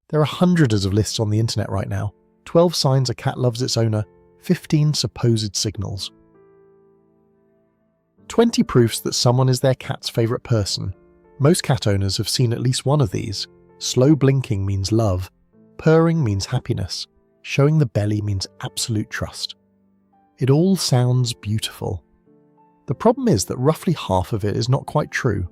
There are hundreds of lists on the internet right now. 12 signs a cat loves its owner, 15 supposed signals. 20 proofs that someone is their cat's favourite person. Most cat owners have seen at least one of these. Slow blinking means love. Purring means happiness. Showing the belly means absolute trust. It all sounds beautiful. The problem is that roughly half of it is not quite true.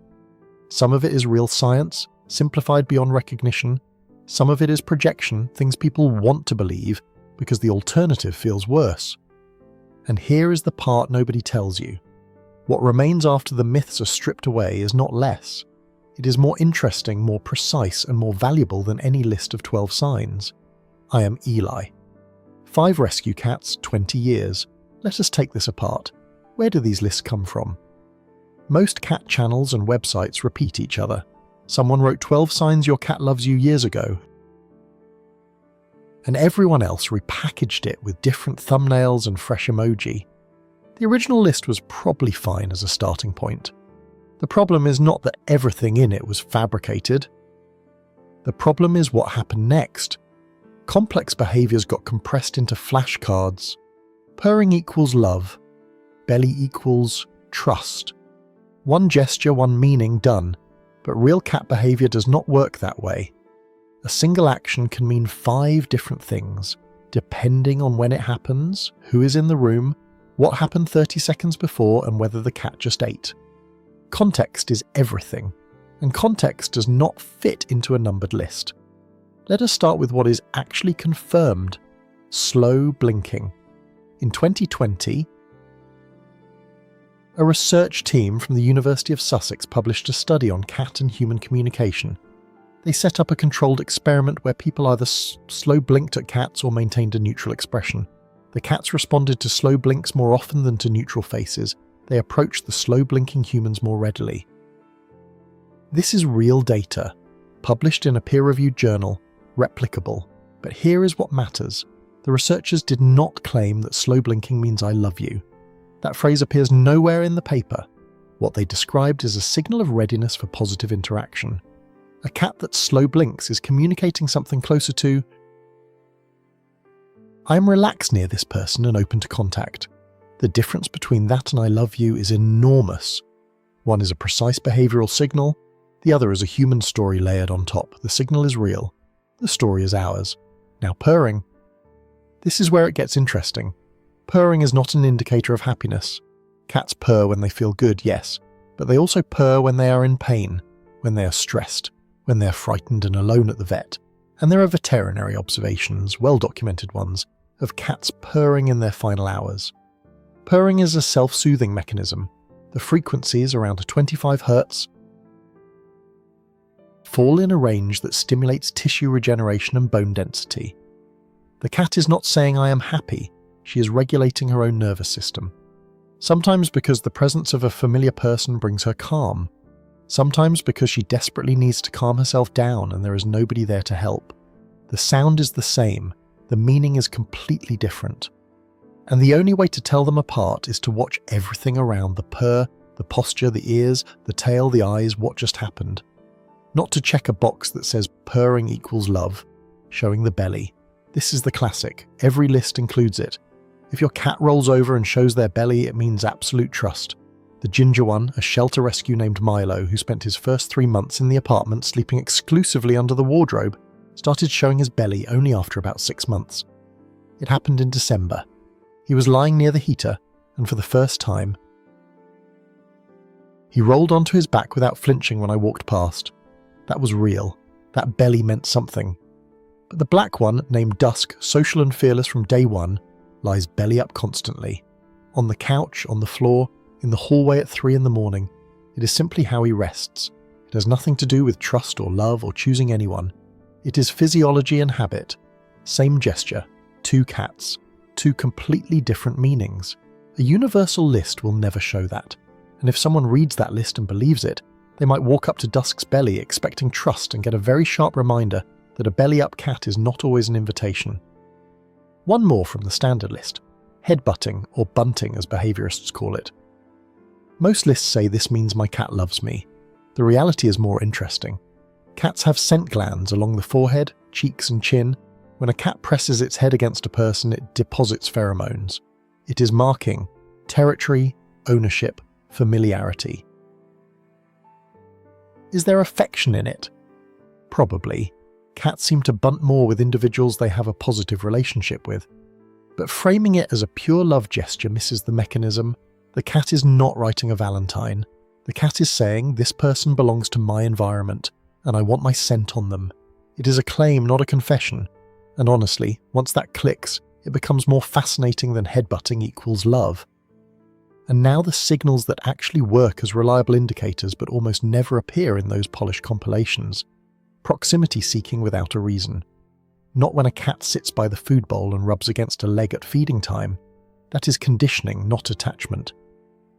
Some of it is real science, simplified beyond recognition. Some of it is projection, things people want to believe because the alternative feels worse. And here is the part nobody tells you. What remains after the myths are stripped away is not less. It is more interesting, more precise, and more valuable than any list of 12 signs. I am Eli. 5 rescue cats, 20 years. Let us take this apart. Where do these lists come from? Most cat channels and websites repeat each other. Someone wrote 12 signs your cat loves you years ago, and everyone else repackaged it with different thumbnails and fresh emoji. The original list was probably fine as a starting point. The problem is not that everything in it was fabricated. The problem is what happened next. Complex behaviours got compressed into flashcards. Purring equals love. Belly equals trust. One gesture, one meaning, done. But real cat behaviour does not work that way. A single action can mean 5 different things, depending on when it happens, who is in the room, what happened 30 seconds before, and whether the cat just ate. Context is everything, and context does not fit into a numbered list. Let us start with what is actually confirmed: slow blinking. In 2020, a research team from the University of Sussex published a study on cat and human communication. They set up a controlled experiment where people either slow blinked at cats or maintained a neutral expression. The cats responded to slow blinks more often than to neutral faces. They approached the slow blinking humans more readily. This is real data, published in a peer-reviewed journal, replicable. But here is what matters. The researchers did not claim that slow blinking means I love you. That phrase appears nowhere in the paper. What they described is a signal of readiness for positive interaction. A cat that slow blinks is communicating something closer to, I am relaxed near this person and open to contact. The difference between that and I love you is enormous. One is a precise behavioural signal, the other is a human story layered on top. The signal is real, the story is ours. Now purring. This is where it gets interesting. Purring is not an indicator of happiness. Cats purr when they feel good, yes, but they also purr when they are in pain, when they are stressed, when they are frightened and alone at the vet. And there are veterinary observations, well-documented ones, of cats purring in their final hours. Purring is a self-soothing mechanism. The frequencies, around 25 Hz, fall in a range that stimulates tissue regeneration and bone density. The cat is not saying I am happy, she is regulating her own nervous system. Sometimes because the presence of a familiar person brings her calm. Sometimes because she desperately needs to calm herself down and there is nobody there to help. The sound is the same, the meaning is completely different. And the only way to tell them apart is to watch everything around: the purr, the posture, the ears, the tail, the eyes, what just happened. Not to check a box that says purring equals love, showing the belly. This is the classic, every list includes it. If your cat rolls over and shows their belly, it means absolute trust. The ginger one, a shelter rescue named Milo, who spent his first 3 months in the apartment sleeping exclusively under the wardrobe, started showing his belly only after about 6 months. It happened in December. He was lying near the heater, and for the first time, he rolled onto his back without flinching when I walked past. That was real. That belly meant something. But the black one, named Dusk, social and fearless from day one, lies belly up constantly. On the couch, on the floor, in the hallway at 3 in the morning. It is simply how he rests. It has nothing to do with trust or love or choosing anyone. It is physiology and habit. Same gesture, 2 cats, 2 completely different meanings. A universal list will never show that. And if someone reads that list and believes it, they might walk up to Dusk's belly expecting trust and get a very sharp reminder that a belly-up cat is not always an invitation. One more from the standard list: headbutting, or bunting as behaviourists call it. Most lists say this means my cat loves me. The reality is more interesting. Cats have scent glands along the forehead, cheeks and chin. When a cat presses its head against a person, it deposits pheromones. It is marking territory, ownership, familiarity. Is there affection in it? Probably. Cats seem to bond more with individuals they have a positive relationship with. But framing it as a pure love gesture misses the mechanism. The cat is not writing a valentine. The cat is saying, this person belongs to my environment, and I want my scent on them. It is a claim, not a confession. And honestly, once that clicks, it becomes more fascinating than headbutting equals love. And now the signals that actually work as reliable indicators but almost never appear in those polished compilations. Proximity seeking without a reason. Not when a cat sits by the food bowl and rubs against a leg at feeding time. That is conditioning, not attachment.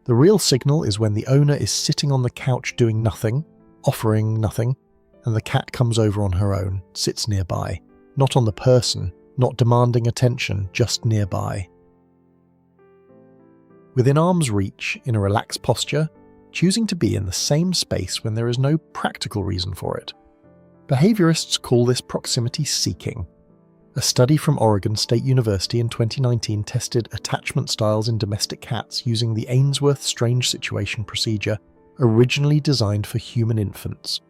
The real signal is when the owner is sitting on the couch doing nothing, offering nothing, and the cat comes over on her own, sits nearby. Not on the person, not demanding attention, just nearby. Within arm's reach, in a relaxed posture, choosing to be in the same space when there is no practical reason for it. Behaviorists call this proximity seeking. A study from Oregon State University in 2019 tested attachment styles in domestic cats using the Ainsworth Strange Situation procedure originally designed for human infants.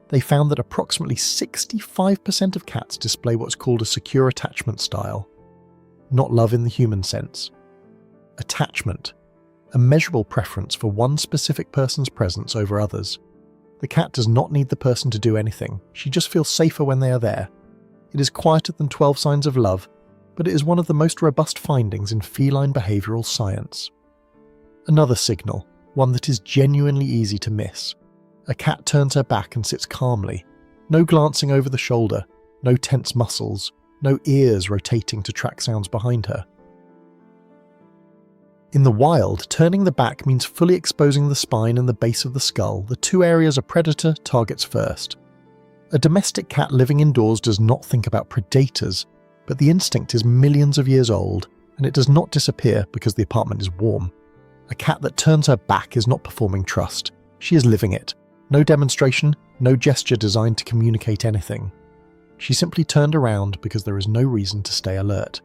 They found that approximately 65% of cats display what's called a secure attachment style. Not love in the human sense. Attachment. A measurable preference for one specific person's presence over others. The cat does not need the person to do anything, she just feels safer when they are there. It is quieter than 12 signs of love, but it is one of the most robust findings in feline behavioural science. Another signal, one that is genuinely easy to miss. A cat turns her back and sits calmly. No glancing over the shoulder, no tense muscles, no ears rotating to track sounds behind her. In the wild, turning the back means fully exposing the spine and the base of the skull, the two areas a predator targets first. A domestic cat living indoors does not think about predators, but the instinct is millions of years old, and it does not disappear because the apartment is warm. A cat that turns her back is not performing trust, she is living it. No demonstration, no gesture designed to communicate anything. She simply turned around because there is no reason to stay alert.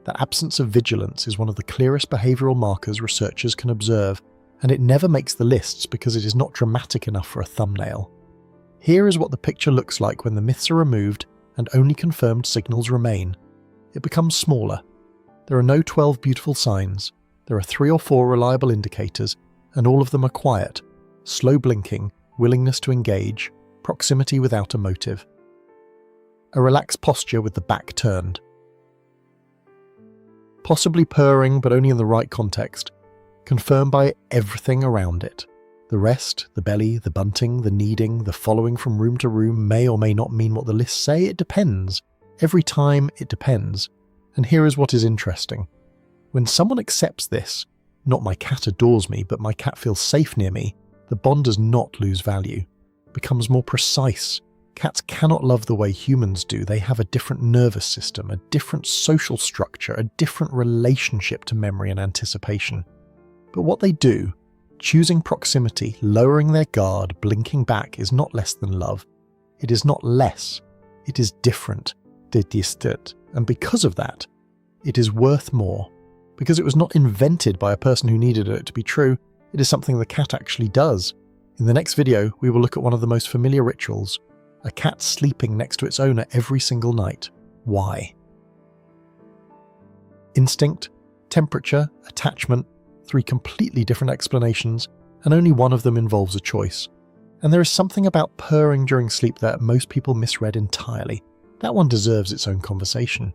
That absence of vigilance is one of the clearest behavioural markers researchers can observe, and it never makes the lists because it is not dramatic enough for a thumbnail. Here is what the picture looks like when the myths are removed and only confirmed signals remain. It becomes smaller. There are no 12 beautiful signs. There are 3 or 4 reliable indicators, and all of them are quiet. Slow blinking, willingness to engage, proximity without a motive. A relaxed posture with the back turned. Possibly purring, but only in the right context, confirmed by everything around it. The rest, the belly, the bunting, the kneading, the following from room to room may or may not mean what the lists say. It depends. Every time it depends. And here is what is interesting. When someone accepts this, not my cat adores me, but my cat feels safe near me, the bond does not lose value. It becomes more precise. Cats cannot love the way humans do. They have a different nervous system, a different social structure, a different relationship to memory and anticipation. But what they do, choosing proximity, lowering their guard, blinking back, is not less than love. It is not less. It is different. And because of that, it is worth more. Because it was not invented by a person who needed it to be true, it is something the cat actually does. In the next video, we will look at one of the most familiar rituals, a cat sleeping next to its owner every single night. Why? Instinct, temperature, attachment, 3 completely different explanations, and only one of them involves a choice. And there is something about purring during sleep that most people misread entirely. That one deserves its own conversation.